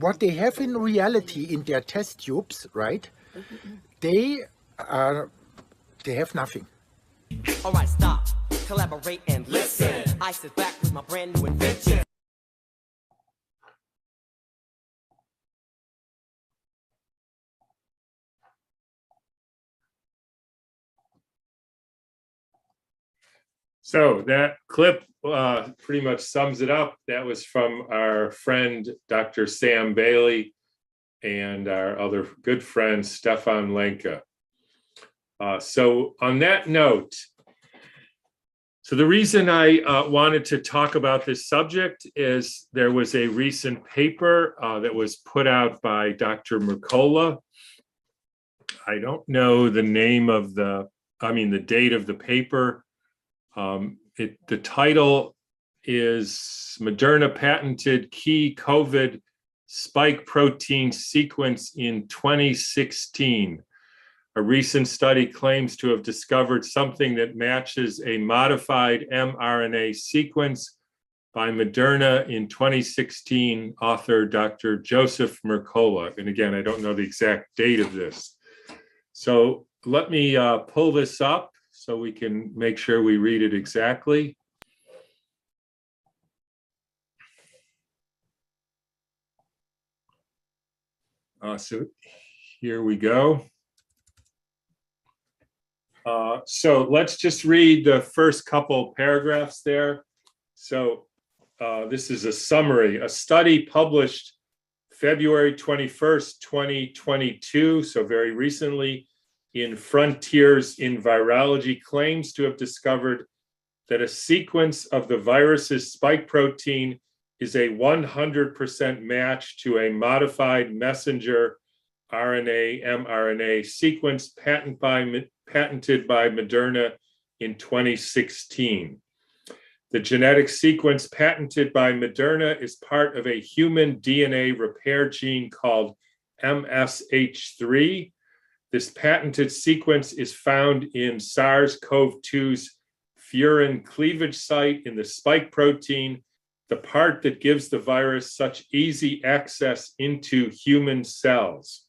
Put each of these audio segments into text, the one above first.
what they have in reality in their test tubes, right? They have nothing. All right, stop, collaborate and listen. I sit back with my brand new invention. So that clip pretty much sums it up. That was from our friend, Dr. Sam Bailey, and our other good friend, Stefan Lenka. So on that note, so the reason I wanted to talk about this subject is there was a recent paper that was put out by Dr. Mercola. I don't know the name of the date of the paper. The title is Moderna patented key COVID spike protein sequence in 2016. A recent study claims to have discovered something that matches a modified mRNA sequence by Moderna in 2016, author Dr. Joseph Mercola. And again, I don't know the exact date of this. So let me pull this up so we can make sure we read it exactly. So here we go. So let's just read the first couple paragraphs there. So this is a summary. A study published February 21st, 2022, so very recently, in Frontiers in Virology, claims to have discovered that a sequence of the virus's spike protein is a 100% match to a modified messenger RNA, mRNA sequence patented by Moderna in 2016. The genetic sequence patented by Moderna is part of a human DNA repair gene called MSH3. This patented sequence is found in SARS-CoV-2's furin cleavage site in the spike protein, the part that gives the virus such easy access into human cells.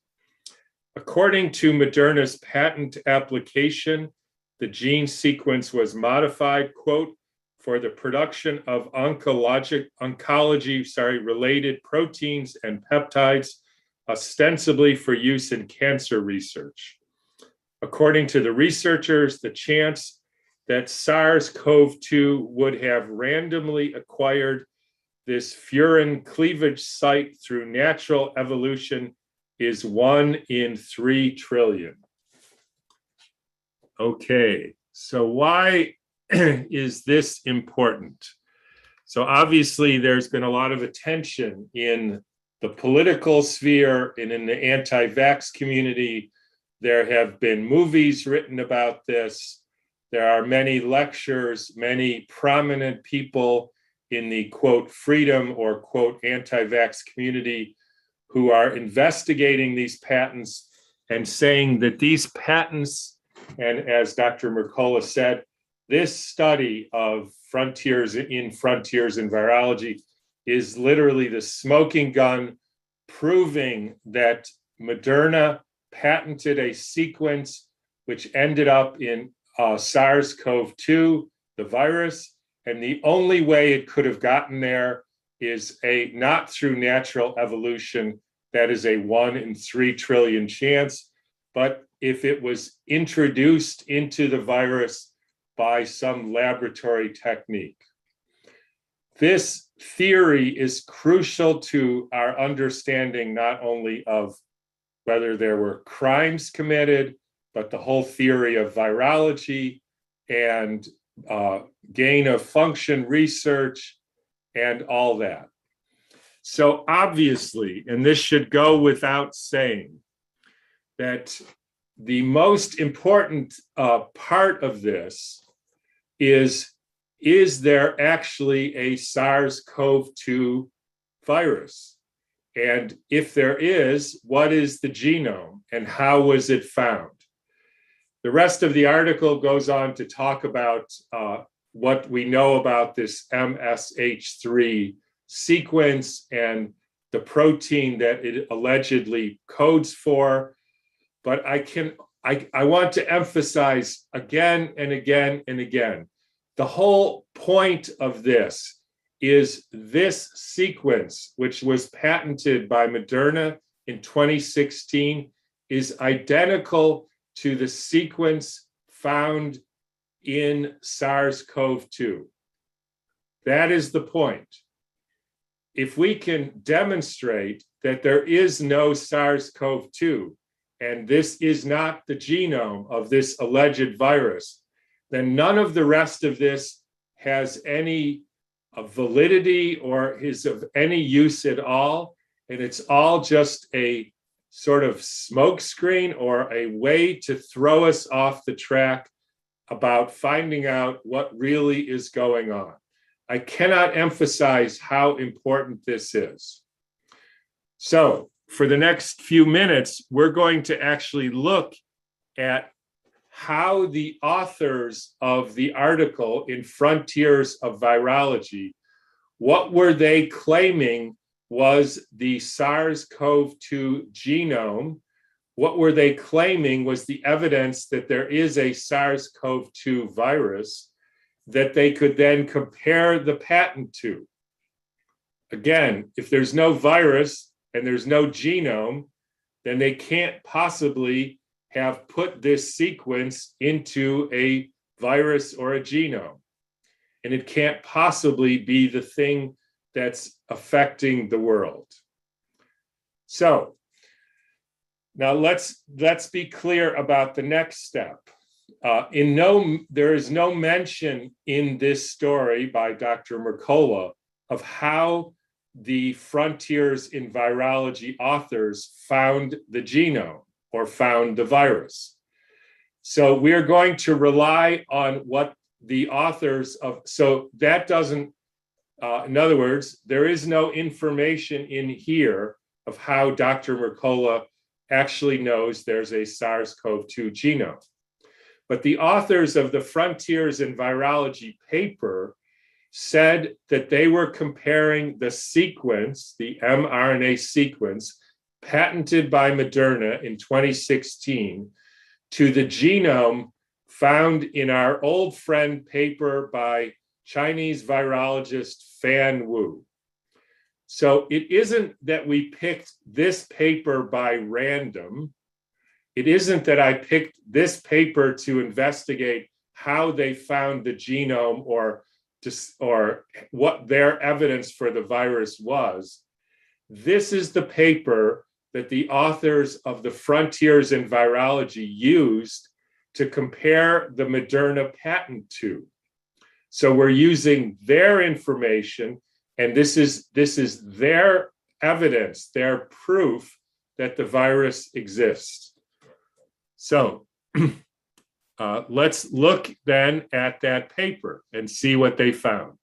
According to Moderna's patent application, the gene sequence was modified, quote, for the production of oncology-related proteins and peptides, ostensibly for use in cancer research. According to the researchers, the chance that SARS-CoV-2 would have randomly acquired this furin cleavage site through natural evolution is 1 in 3 trillion. Okay, so why is this important? So obviously there's been a lot of attention in the political sphere and in the anti-vax community. There have been movies written about this. There are many lectures, many prominent people in the quote freedom or quote anti-vax community who are investigating these patents and saying that these patents, and as Dr. Mercola said, this study of Frontiers in Virology is literally the smoking gun proving that Moderna patented a sequence which ended up in SARS-CoV-2, the virus, and the only way it could have gotten there is not through natural evolution, that is a 1 in 3 trillion chance, but if it was introduced into the virus by some laboratory technique. This theory is crucial to our understanding not only of whether there were crimes committed, but the whole theory of virology and gain of function research and all that. So obviously, and this should go without saying, that the most important part of this is there actually a SARS-CoV-2 virus? And if there is, what is the genome and how was it found? The rest of the article goes on to talk about what we know about this MSH3 sequence and the protein that it allegedly codes for. But I want to emphasize again and again and again, the whole point of this is this sequence, which was patented by Moderna in 2016, is identical to the sequence found in SARS-CoV-2. That is the point. If we can demonstrate that there is no SARS-CoV-2, and this is not the genome of this alleged virus, then none of the rest of this has any validity or is of any use at all. And it's all just a sort of smokescreen or a way to throw us off the track about finding out what really is going on. I cannot emphasize how important this is. So, for the next few minutes, we're going to actually look at how the authors of the article in Frontiers of Virology, what were they claiming was the SARS-CoV-2 genome? What were they claiming was the evidence that there is a SARS-CoV-2 virus that they could then compare the patent to? Again, if there's no virus, and there's no genome, then they can't possibly have put this sequence into a virus or a genome. And it can't possibly be the thing that's affecting the world. So now let's be clear about the next step. There is no mention in this story by Dr. Mercola of how the Frontiers in Virology authors found the genome or found the virus. So we're going to rely on what the authors of, so that doesn't, in other words, there is no information in here of how Dr. Mercola actually knows there's a SARS-CoV-2 genome. But the authors of the Frontiers in Virology paper said that they were comparing the sequence, the mRNA sequence, patented by Moderna in 2016, to the genome found in our old friend paper by Chinese virologist Fan Wu. So it isn't that we picked this paper by random. It isn't that I picked this paper to investigate how they found the genome or what their evidence for the virus was. This is the paper that the authors of the Frontiers in Virology used to compare the Moderna patent to. So we're using their information, and this is their evidence, their proof that the virus exists. So let's look then at that paper and see what they found.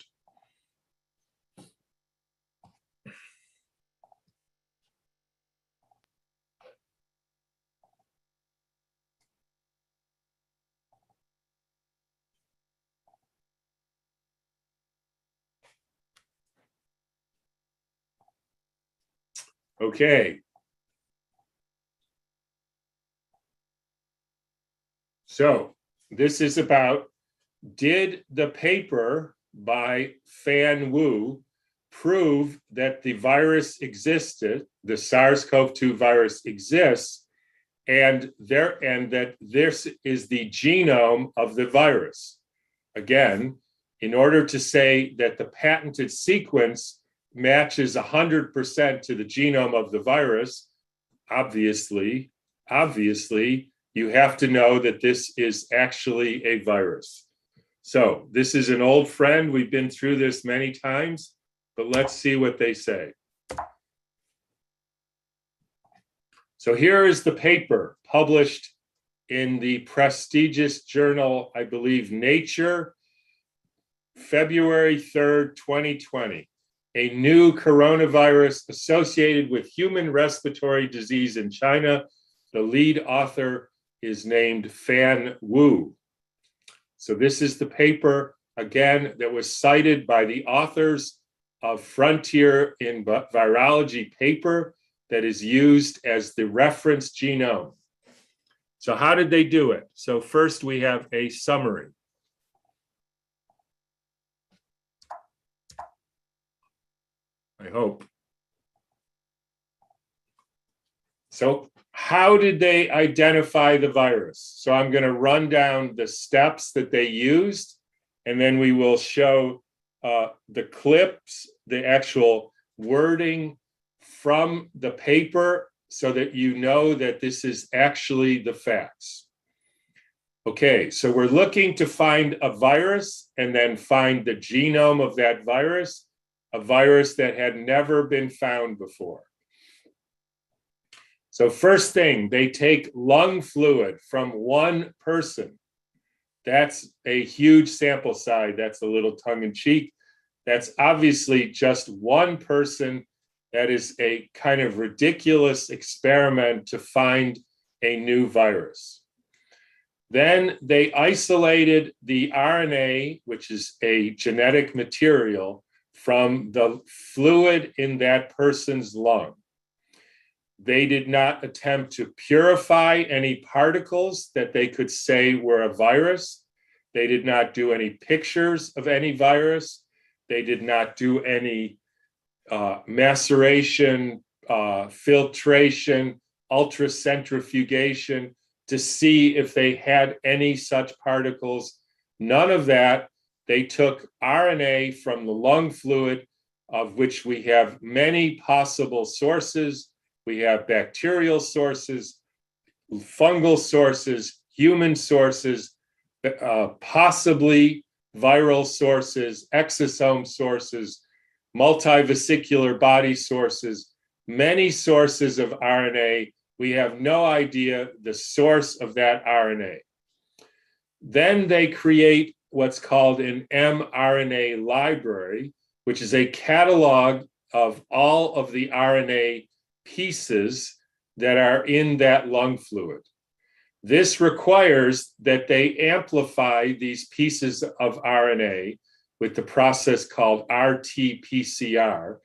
Okay. So this is about, did the paper by Fan Wu prove that the virus existed, the SARS-CoV-2 virus exists, and that this is the genome of the virus? Again, in order to say that the patented sequence matches 100% to the genome of the virus, obviously, you have to know that this is actually a virus. So this is an old friend. We've been through this many times, but let's see what they say. So here is the paper published in the prestigious journal, I believe, Nature, February 3rd, 2020. A new coronavirus associated with human respiratory disease in China. The lead author is named Fan Wu. So this is the paper, again, that was cited by the authors frontier in virology paper that is used as the reference genome. So how did they do it? So first we have a summary. I hope. So how did they identify the virus? So I'm going to run down the steps that they used, and then we will show the clips, the actual wording from the paper so that you know that this is actually the facts. Okay, so we're looking to find a virus and then find the genome of that virus, a virus that had never been found before. So first thing, they take lung fluid from one person. That's a huge sample size. That's a little tongue-in-cheek. That's obviously just one person. That is a kind of ridiculous experiment to find a new virus. Then they isolated the RNA, which is a genetic material, from the fluid in that person's lung. They did not attempt to purify any particles that they could say were a virus. They did not do any pictures of any virus. They did not do any maceration, filtration, ultracentrifugation to see if they had any such particles. None of that. They took RNA from the lung fluid, of which we have many possible sources. We have bacterial sources, fungal sources, human sources, possibly viral sources, exosome sources, multivesicular body sources, many sources of RNA. We have no idea the source of that RNA. Then they create what's called an mRNA library, which is a catalog of all of the RNA pieces that are in that lung fluid. This requires that they amplify these pieces of RNA with the process called RT-PCR.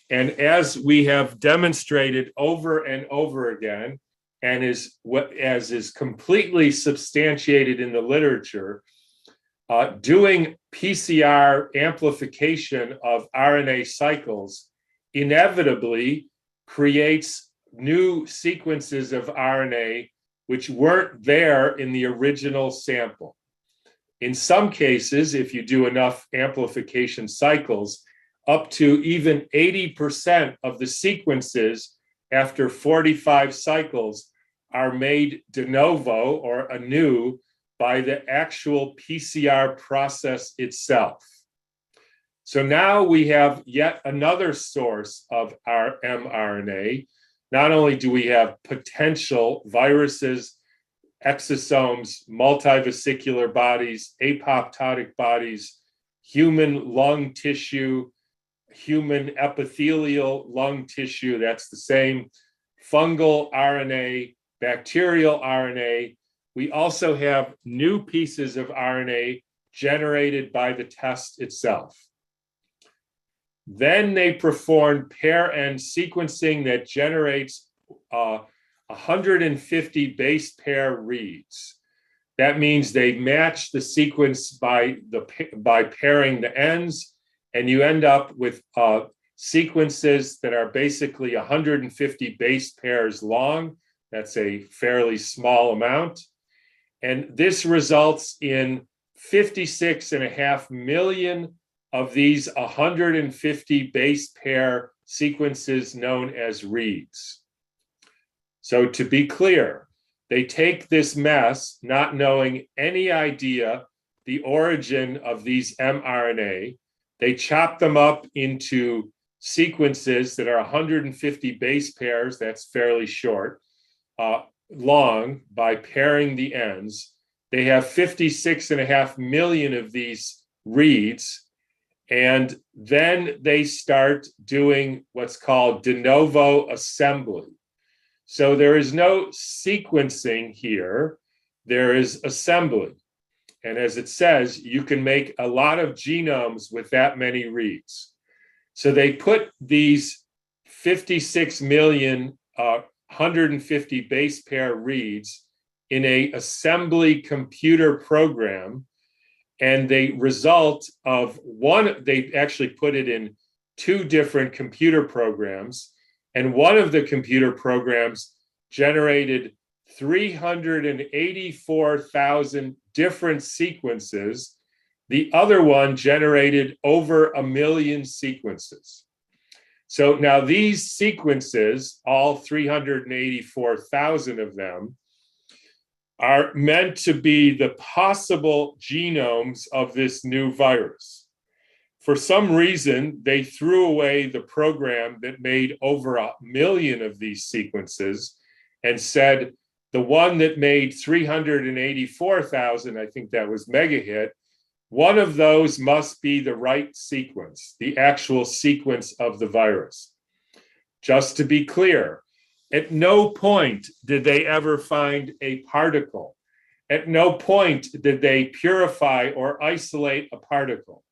And as we have demonstrated over and over again, and as is completely substantiated in the literature, doing PCR amplification of RNA cycles inevitably creates new sequences of RNA which weren't there in the original sample. In some cases, if you do enough amplification cycles, up to even 80% of the sequences after 45 cycles are made de novo or anew by the actual PCR process itself. So now we have yet another source of our mRNA. Not only do we have potential viruses, exosomes, multivesicular bodies, apoptotic bodies, human lung tissue, human epithelial lung tissue, that's the same, fungal RNA, bacterial RNA. We also have new pieces of RNA generated by the test itself. Then they performed pair-end sequencing that generates 150 base pair reads. That means they match the sequence by pairing the ends, and you end up with sequences that are basically 150 base pairs long. That's a fairly small amount. And this results in 56.5 million of these 150 base pair sequences known as reads. So to be clear, they take this mess, not knowing any idea the origin of these mRNA. They chop them up into sequences that are 150 base pairs, that's fairly short, long by pairing the ends. They have 56.5 million of these reads. And then they start doing what's called de novo assembly. So there is no sequencing here, there is assembly. And as it says, you can make a lot of genomes with that many reads. So they put these 56 million 150 base pair reads in a assembly computer program, and the result of one, they actually put it in two different computer programs, and one of the computer programs generated 384,000 different sequences. The other one generated over 1 million sequences. So now these sequences, all 384,000 of them, are meant to be the possible genomes of this new virus. For some reason, they threw away the program that made over 1 million of these sequences and said the one that made 384,000, I think that was mega hit, one of those must be the right sequence, the actual sequence of the virus. Just to be clear, at no point did they ever find a particle. At no point did they purify or isolate a particle.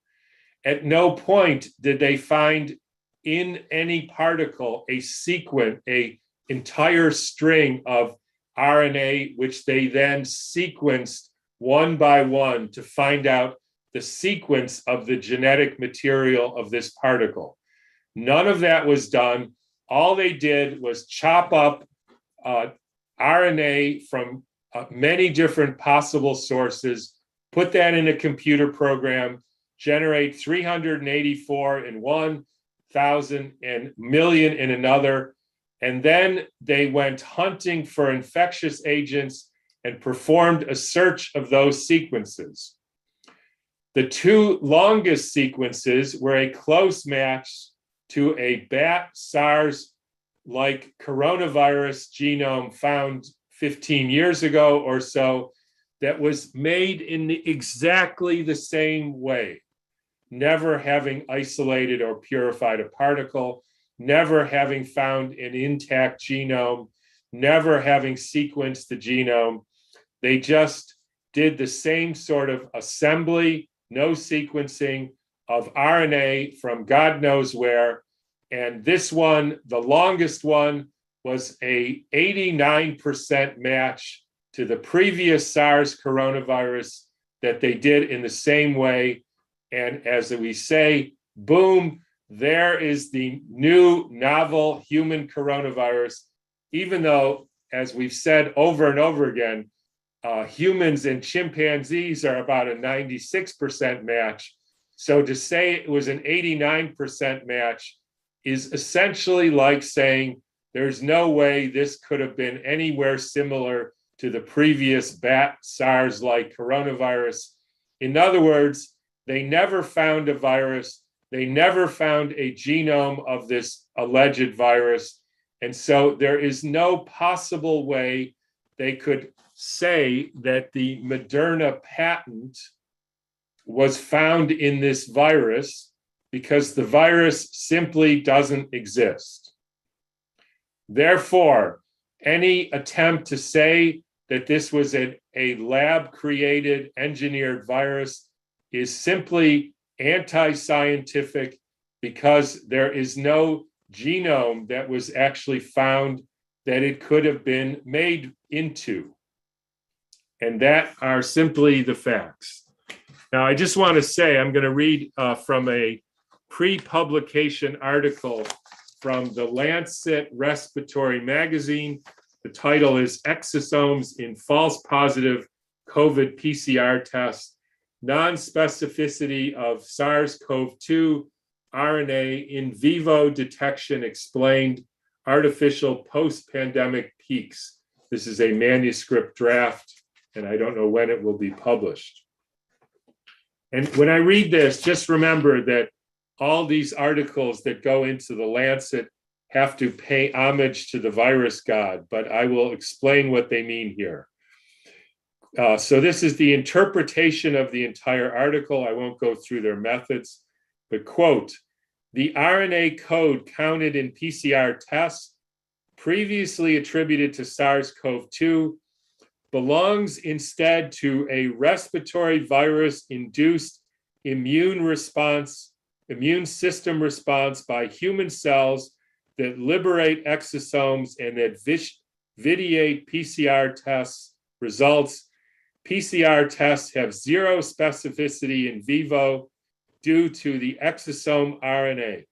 At no point did they find in any particle a sequence, an entire string of RNA, which they then sequenced one by one to find out the sequence of the genetic material of this particle. None of that was done. All they did was chop up RNA from many different possible sources, put that in a computer program, generate 384 in one, 1,000 and million in another, and then they went hunting for infectious agents and performed a search of those sequences. The two longest sequences were a close match to a bat SARS-like coronavirus genome found 15 years ago or so that was made in exactly the same way, never having isolated or purified a particle, never having found an intact genome, never having sequenced the genome. They just did the same sort of assembly, no sequencing of RNA from God knows where. And this one, the longest one, was a 89% match to the previous SARS coronavirus that they did in the same way. And as we say, boom, there is the new novel human coronavirus, even though, as we've said over and over again, humans and chimpanzees are about a 96% match. So to say it was an 89% match is essentially like saying there's no way this could have been anywhere similar to the previous bat SARS-like coronavirus. In other words, they never found a virus. They never found a genome of this alleged virus. And so there is no possible way they could say that the Moderna patent was found in this virus because the virus simply doesn't exist. Therefore, any attempt to say that this was a lab-created, engineered virus is simply anti-scientific because there is no genome that was actually found that it could have been made into. And that are simply the facts. Now, I just want to say, I'm going to read from a pre-publication article from the Lancet Respiratory Magazine. The title is Exosomes in False Positive COVID PCR Test, Non-Specificity of SARS-CoV-2 RNA in Vivo Detection Explained, Artificial Post-Pandemic Peaks. This is a manuscript draft, and I don't know when it will be published. And when I read this, just remember that all these articles that go into the Lancet have to pay homage to the virus god, but I will explain what they mean here. So this is the interpretation of the entire article. I won't go through their methods, but quote, the RNA code counted in PCR tests previously attributed to SARS-CoV-2 belongs instead to a respiratory virus-induced immune response immune system response by human cells that liberate exosomes and that vitiate PCR tests results. PCR tests have zero specificity in vivo due to the exosome RNA.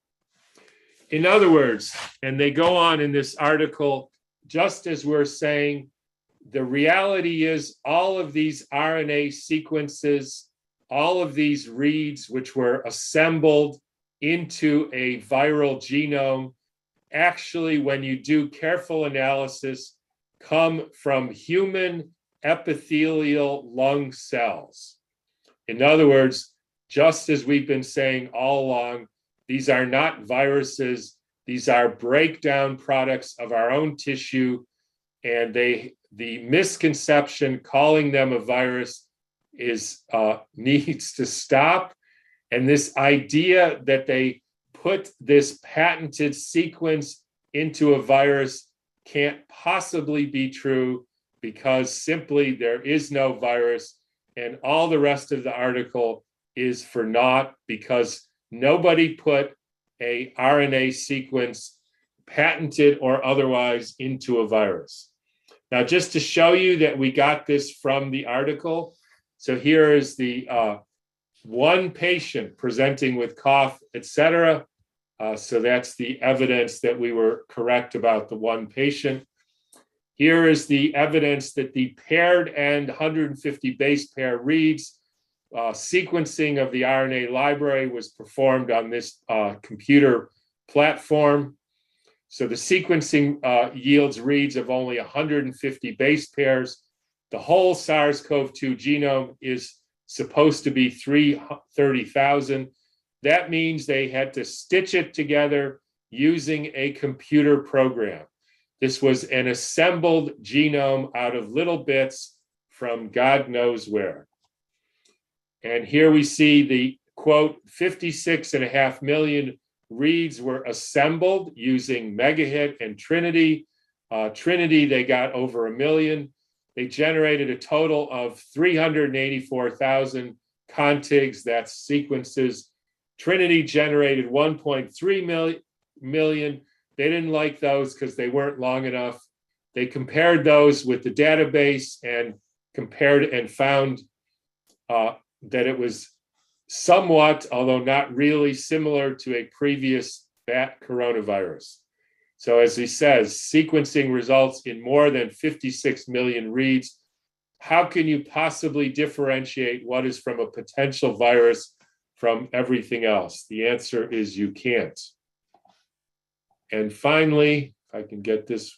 In other words, and they go on in this article, just as we're saying, the reality is all of these RNA sequences, all of these reads, which were assembled into a viral genome, actually, when you do careful analysis, come from human epithelial lung cells. In other words, just as we've been saying all along, these are not viruses. These are breakdown products of our own tissue. And the misconception calling them a virus needs to stop. And this idea that they put this patented sequence into a virus can't possibly be true, because simply there is no virus, and all the rest of the article is for naught, because nobody put a RNA sequence, patented or otherwise, into a virus. Now, just to show you that we got this from the article, so here is the one patient presenting with cough, etc. So that's the evidence that we were correct about the one patient. Here is the evidence that the paired end 150 base pair reads, sequencing of the RNA library was performed on this computer platform. So the sequencing yields reads of only 150 base pairs. The whole SARS-CoV-2 genome is supposed to be 330,000. That means they had to stitch it together using a computer program. This was an assembled genome out of little bits from God knows where. And here we see the quote, 56.5 million reads were assembled using Megahit and Trinity. Trinity, they got over 1 million. They generated a total of 384,000 contigs, that's sequences. Trinity generated 1.3 million. They didn't like those because they weren't long enough. They compared those with the database and compared and found that it was somewhat, although not really, similar to a previous bat coronavirus. So as he says, sequencing results in more than 56 million reads. How can you possibly differentiate what is from a potential virus from everything else? The answer is you can't. And finally, if I can get this,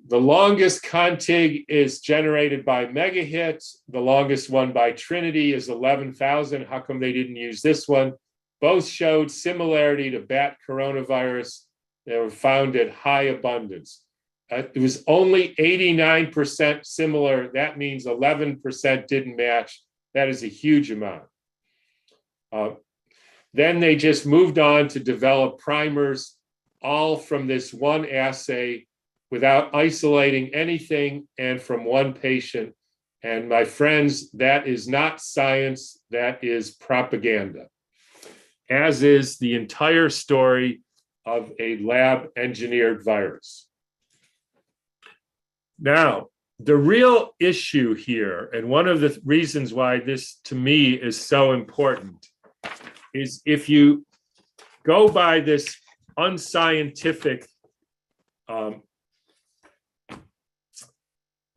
the longest contig is generated by Megahit. The longest one by Trinity is 11,000. How come they didn't use this one? Both showed similarity to bat coronavirus. They were found at high abundance. It was only 89% similar. That means 11% didn't match. That is a huge amount. Then they just moved on to develop primers, all from this one assay without isolating anything and from one patient. And my friends, that is not science, that is propaganda, as is the entire story of a lab engineered virus. Now, the real issue here, and one of the reasons why this to me is so important, is if you go by this unscientific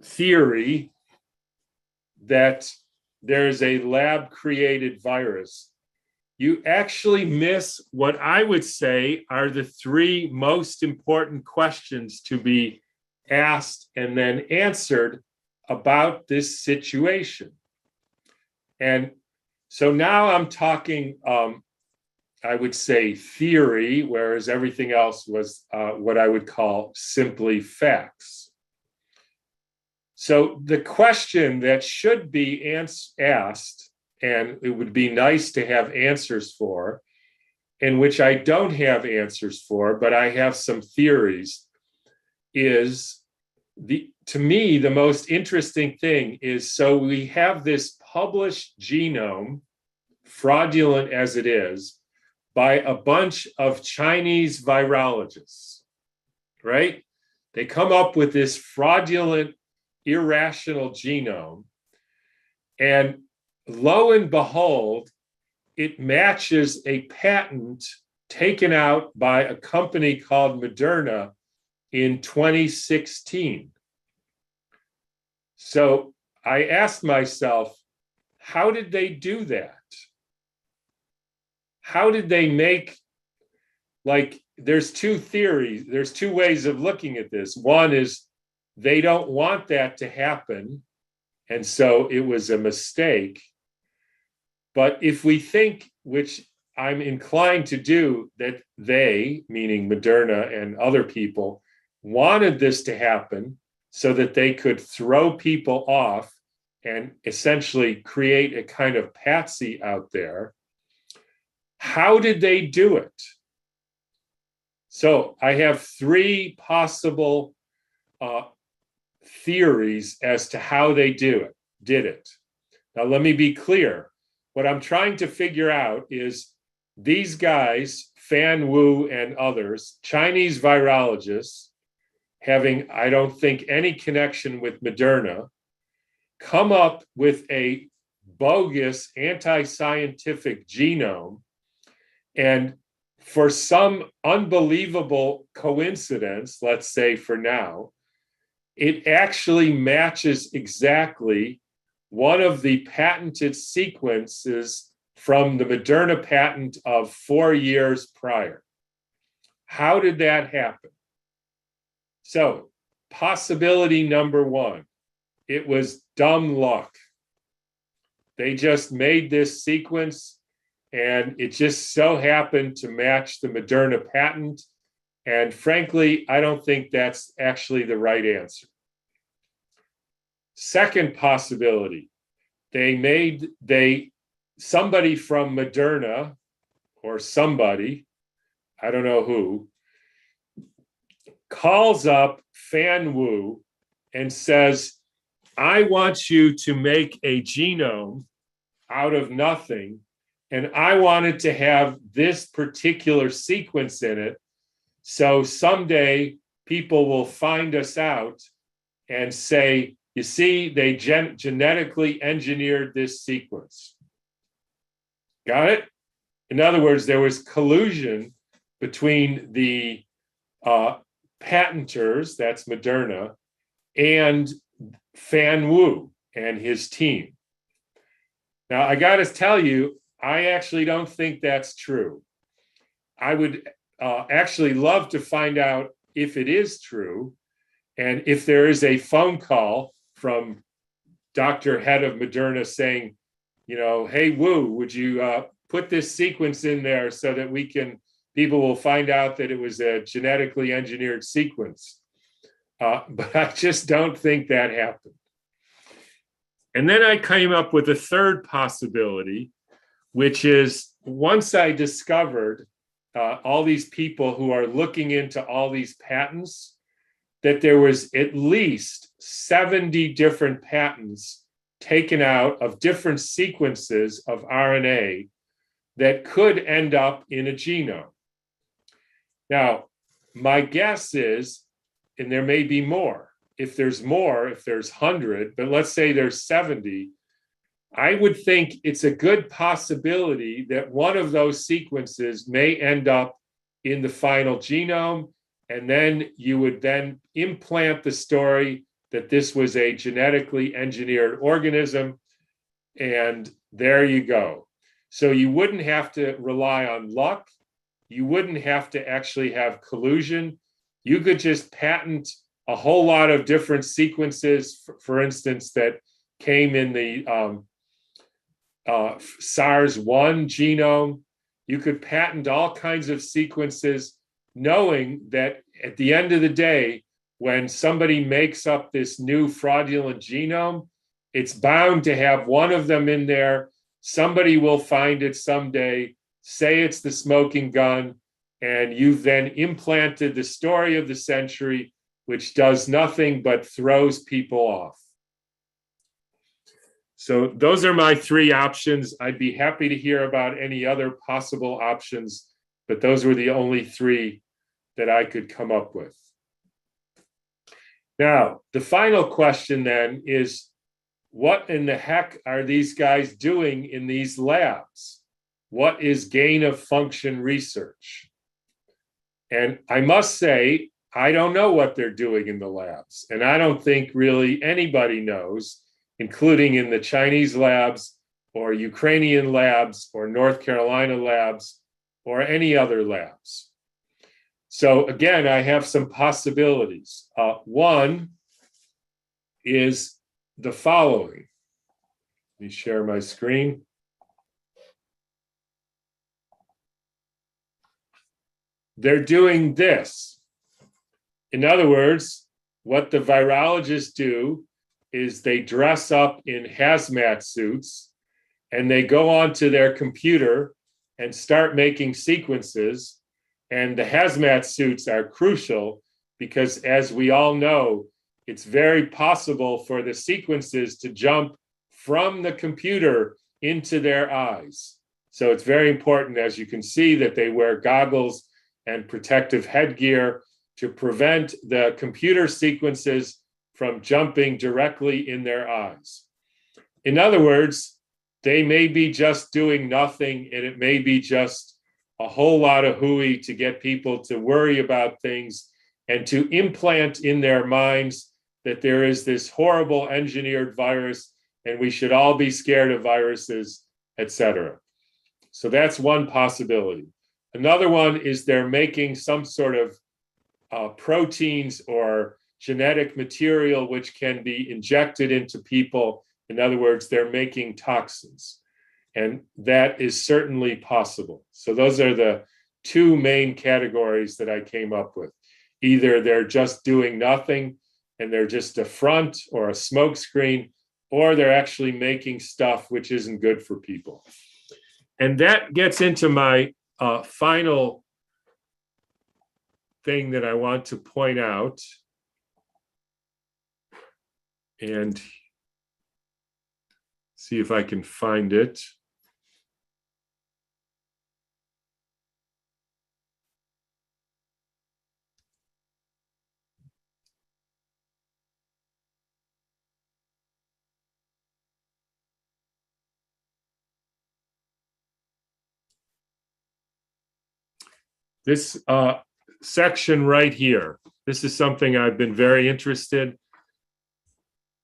theory that there's a lab-created virus, you actually miss what I would say are the three most important questions to be asked and then answered about this situation. And so now I'm talking, I would say, theory, whereas everything else was what I would call simply facts. So the question that should be asked, and it would be nice to have answers for, and which I don't have answers for, but I have some theories, is to me, the most interesting thing is, so we have this published genome fraudulent as it is, by a bunch of Chinese virologists, right? They come up with this fraudulent, irrational genome, and lo and behold, it matches a patent taken out by a company called Moderna in 2016. So I asked myself, how did they do that? How did they make, like, there's two theories, there's two ways of looking at this. One is they don't want that to happen, and so it was a mistake. But if we think, which I'm inclined to do, that they, meaning Moderna and other people, wanted this to happen so that they could throw people off and essentially create a kind of patsy out there, how did they do it? So I have three possible theories as to how they did it. Now, let me be clear. What I'm trying to figure out is these guys, Fan Wu and others, Chinese virologists, having, I don't think, any connection with Moderna, come up with a bogus anti-scientific genome, and for some unbelievable coincidence, let's say for now, it actually matches exactly one of the patented sequences from the Moderna patent of 4 years prior. How did that happen? So, possibility number one, it was dumb luck. They just made this sequence and it just so happened to match the Moderna patent. And frankly, I don't think that's actually the right answer. Second possibility, somebody from Moderna, or somebody, I don't know who, calls up Fan Wu and says, I want you to make a genome out of nothing, and I wanted to have this particular sequence in it, so someday people will find us out and say, you see, they genetically engineered this sequence. Got it? In other words, there was collusion between the patenters, that's Moderna, and Fan Wu and his team. Now, I got to tell you, I actually don't think that's true. I would actually love to find out if it is true, and if there is a phone call from Dr. Head of Moderna saying, you know, hey, Wu, would you put this sequence in there so that people will find out that it was a genetically engineered sequence. But I just don't think that happened. And then I came up with a third possibility, which is once I discovered all these people who are looking into all these patents, that there was at least 70 different patents taken out of different sequences of RNA that could end up in a genome. Now, my guess is, and there may be more, if there's 100, but let's say there's 70, I would think it's a good possibility that one of those sequences may end up in the final genome, and then you would then implant the story that this was a genetically engineered organism, and there you go. So you wouldn't have to rely on luck. You wouldn't have to actually have collusion. You could just patent a whole lot of different sequences, for instance, that came in the SARS-1 genome. You could patent all kinds of sequences, knowing that at the end of the day, when somebody makes up this new fraudulent genome, it's bound to have one of them in there. Somebody will find it someday, say it's the smoking gun, and you've then implanted the story of the century, which does nothing but throws people off. So those are my three options. I'd be happy to hear about any other possible options, but those were the only three that I could come up with. Now, the final question then is, what in the heck are these guys doing in these labs? What is gain of function research? And I must say, I don't know what they're doing in the labs. And I don't think really anybody knows, including in the Chinese labs or Ukrainian labs or North Carolina labs or any other labs. So again, I have some possibilities. One is the following. Let me share my screen. They're doing this. In other words, what the virologists do is they dress up in hazmat suits and they go onto their computer and start making sequences. And the hazmat suits are crucial because, as we all know, it's very possible for the sequences to jump from the computer into their eyes. So it's very important, as you can see, that they wear goggles and protective headgear to prevent the computer sequences from jumping directly in their eyes. In other words, they may be just doing nothing, and it may be just a whole lot of hooey to get people to worry about things and to implant in their minds that there is this horrible engineered virus and we should all be scared of viruses, etc. So that's one possibility. Another one is they're making some sort of proteins or genetic material which can be injected into people. In other words, they're making toxins. And that is certainly possible. So those are the two main categories that I came up with. Either they're just doing nothing and they're just a front or a smoke screen, or they're actually making stuff which isn't good for people. And that gets into my final thing that I want to point out. And see if I can find it. This section right here, this is something I've been very interested.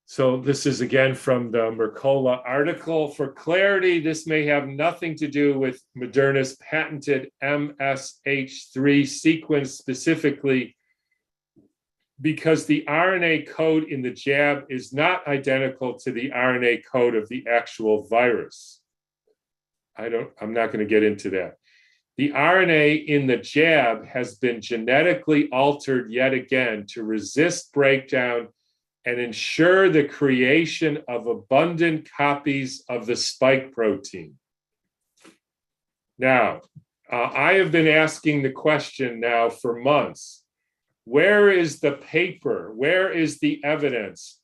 So this is again from the Mercola article. For clarity, this may have nothing to do with Moderna's patented MSH3 sequence specifically, because the RNA code in the jab is not identical to the RNA code of the actual virus. I'm not going to get into that. The RNA in the jab has been genetically altered yet again to resist breakdown and ensure the creation of abundant copies of the spike protein. Now, I have been asking the question now for months. Where is the paper? Where is the evidence?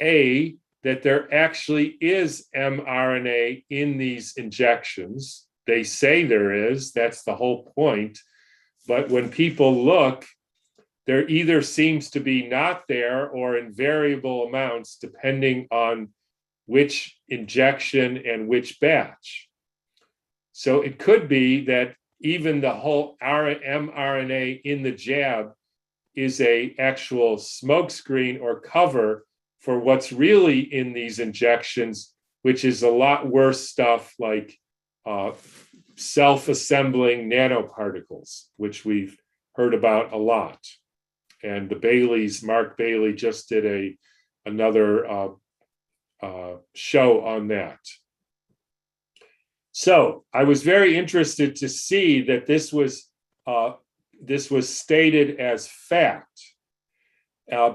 A, that there actually is mRNA in these injections. They say there is, that's the whole point. But when people look, there either seems to be not there or in variable amounts, depending on which injection and which batch. So it could be that even the whole mRNA in the jab is a actual smokescreen or cover for what's really in these injections, which is a lot worse stuff like self-assembling nanoparticles, which we've heard about a lot. And the Mark Bailey just did another show on that. So I was very interested to see that this was stated as fact,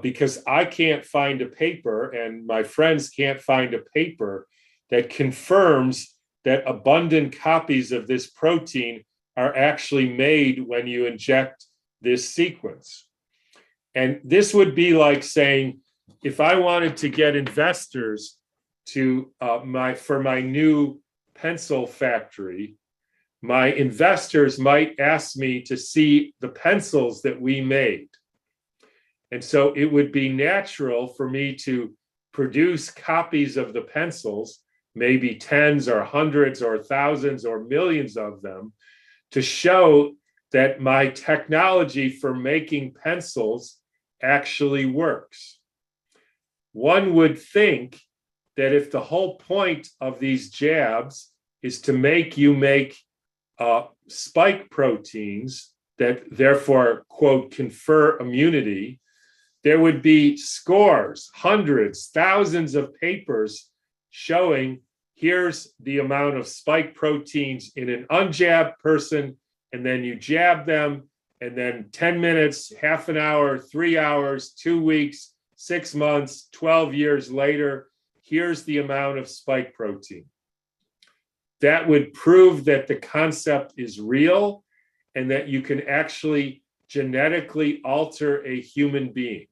because I can't find a paper, and my friends can't find a paper that confirms that abundant copies of this protein are actually made when you inject this sequence. And this would be like saying, if I wanted to get investors to for my new pencil factory, my investors might ask me to see the pencils that we made. And so it would be natural for me to produce copies of the pencils, maybe tens or hundreds or thousands or millions of them, to show that my technology for making pencils actually works. One would think that if the whole point of these jabs is to make you make spike proteins that therefore, quote, confer immunity, there would be scores, hundreds, thousands of papers showing here's the amount of spike proteins in an unjabbed person, and then you jab them, and then 10 minutes, half an hour, 3 hours, 2 weeks, 6 months, 12 years later, here's the amount of spike protein. That would prove that the concept is real and that you can actually genetically alter a human being.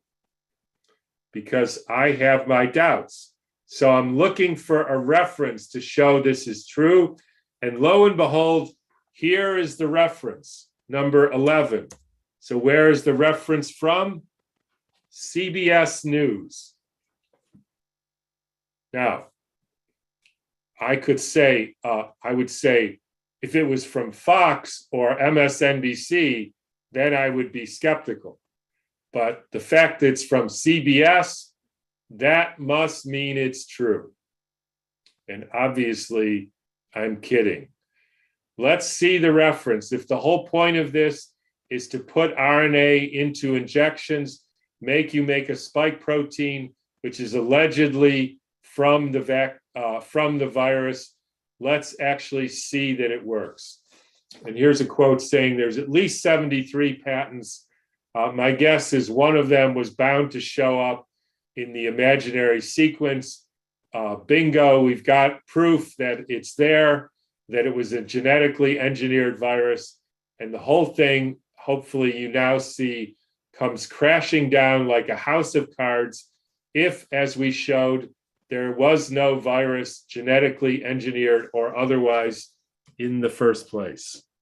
Because I have my doubts. So I'm looking for a reference to show this is true. And lo and behold, here is the reference, number 11. So where is the reference from? CBS News. Now, I would say, if it was from Fox or MSNBC, then I would be skeptical. But the fact that it's from CBS, that must mean it's true. And obviously, I'm kidding. Let's see the reference. If the whole point of this is to put RNA into injections, make you make a spike protein, which is allegedly from the virus, let's actually see that it works. And here's a quote saying there's at least 73 patents. My guess is one of them was bound to show up in the imaginary sequence. Bingo, we've got proof that it's there, that it was a genetically engineered virus. And the whole thing, hopefully you now see, comes crashing down like a house of cards if, as we showed, there was no virus genetically engineered or otherwise in the first place.